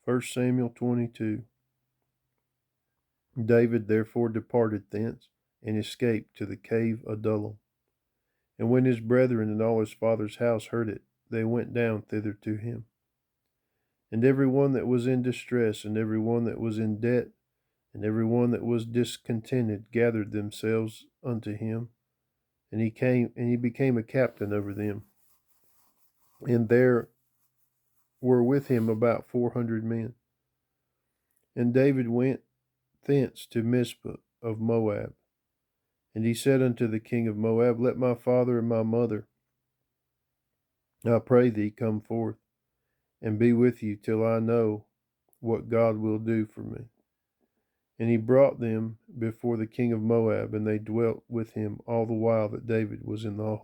1 Samuel 22. David therefore departed thence, and escaped to the cave Adullam. And when his brethren and all his father's house heard it, they went down thither to him. And every one that was in distress, and every one that was in debt, and every one that was discontented, gathered themselves unto him, and he became a captain over them. And there were with him about 400 men. And David went thence to Mizpah of Moab. And he said unto the king of Moab, Let my father and my mother, I pray thee, come forth, and be with you till I know what God will do for me. And he brought them before the king of Moab, and they dwelt with him all the while that David was in the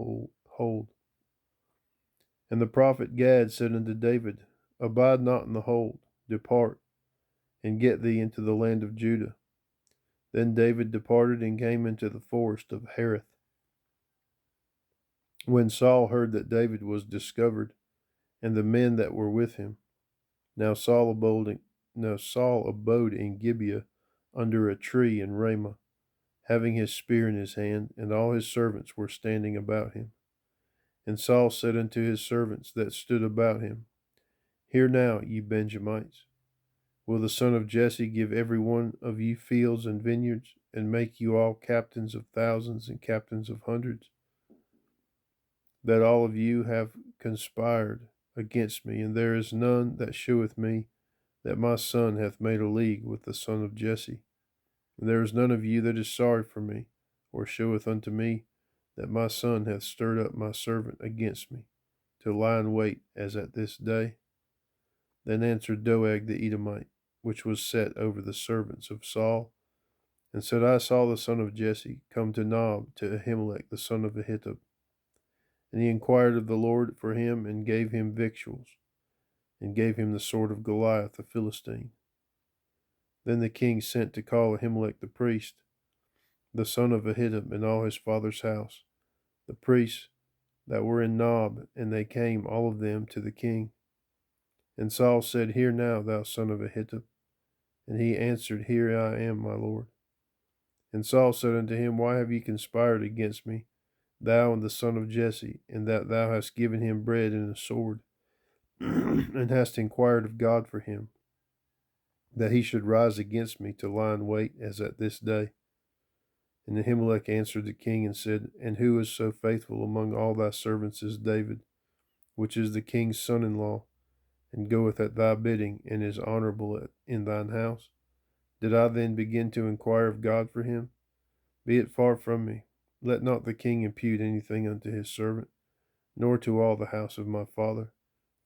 hold. And the prophet Gad said unto David, Abide not in the hold, depart, and get thee into the land of Judah. Then David departed and came into the forest of Hereth. When Saul heard that David was discovered, and the men that were with him, now Saul abode in Gibeah under a tree in Ramah, having his spear in his hand, and all his servants were standing about him. And Saul said unto his servants that stood about him, Hear now, ye Benjamites, will the son of Jesse give every one of you fields and vineyards, and make you all captains of thousands and captains of hundreds? That all of you have conspired against me, and there is none that sheweth me that my son hath made a league with the son of Jesse. And there is none of you that is sorry for me, or sheweth unto me that my son hath stirred up my servant against me, to lie in wait as at this day. Then answered Doeg the Edomite, which was set over the servants of Saul, and said, I saw the son of Jesse come to Nob to Ahimelech the son of Ahitub. And he inquired of the Lord for him, and gave him victuals, and gave him the sword of Goliath the Philistine. Then the king sent to call Ahimelech the priest, the son of Ahitub, and all his father's house, the priests that were in Nob, and they came all of them to the king. And Saul said, Hear now, thou son of Ahitub. And he answered, Here I am, my lord. And Saul said unto him, Why have ye conspired against me, thou and the son of Jesse, in that thou hast given him bread and a sword, and hast inquired of God for him, that he should rise against me to lie in wait as at this day? And Ahimelech answered the king and said, And who is so faithful among all thy servants as David, which is the king's son-in-law, and goeth at thy bidding, and is honorable in thine house? Did I then begin to inquire of God for him? Be it far from me. Let not the king impute anything unto his servant, nor to all the house of my father.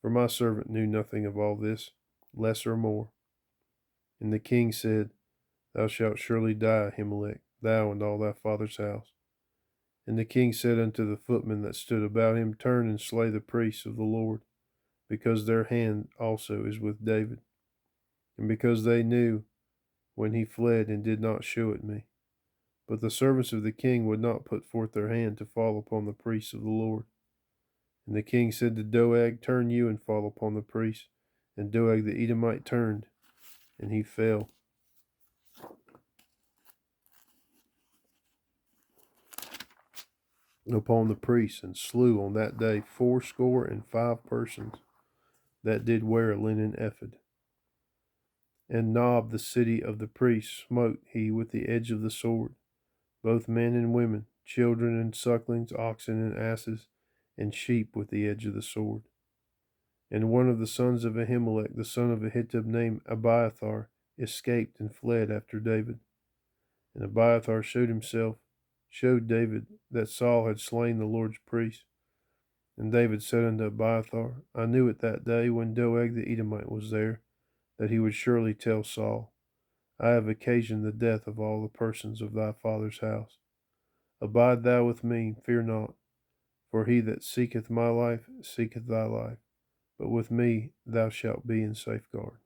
For my servant knew nothing of all this, less or more. And the king said, Thou shalt surely die, Ahimelech, thou and all thy father's house. And the king said unto the footmen that stood about him, Turn and slay the priests of the Lord, because their hand also is with David, and because they knew when he fled and did not shew it me. But the servants of the king would not put forth their hand to fall upon the priests of the Lord. And the king said to Doeg, Turn you and fall upon the priests. And Doeg the Edomite turned, and he fell. Upon the priests, and slew on that day 75 persons that did wear a linen ephod. And Nob, the city of the priests, smote he with the edge of the sword, both men and women, children and sucklings, oxen and asses, and sheep with the edge of the sword. And one of the sons of Ahimelech, the son of Ahitub, named Abiathar, escaped and fled after David. And Abiathar showed David that Saul had slain the Lord's priest. And David said unto Abiathar, I knew it that day when Doeg the Edomite was there, that he would surely tell Saul, I have occasioned the death of all the persons of thy father's house. Abide thou with me, fear not, for he that seeketh my life seeketh thy life, but with me thou shalt be in safeguard.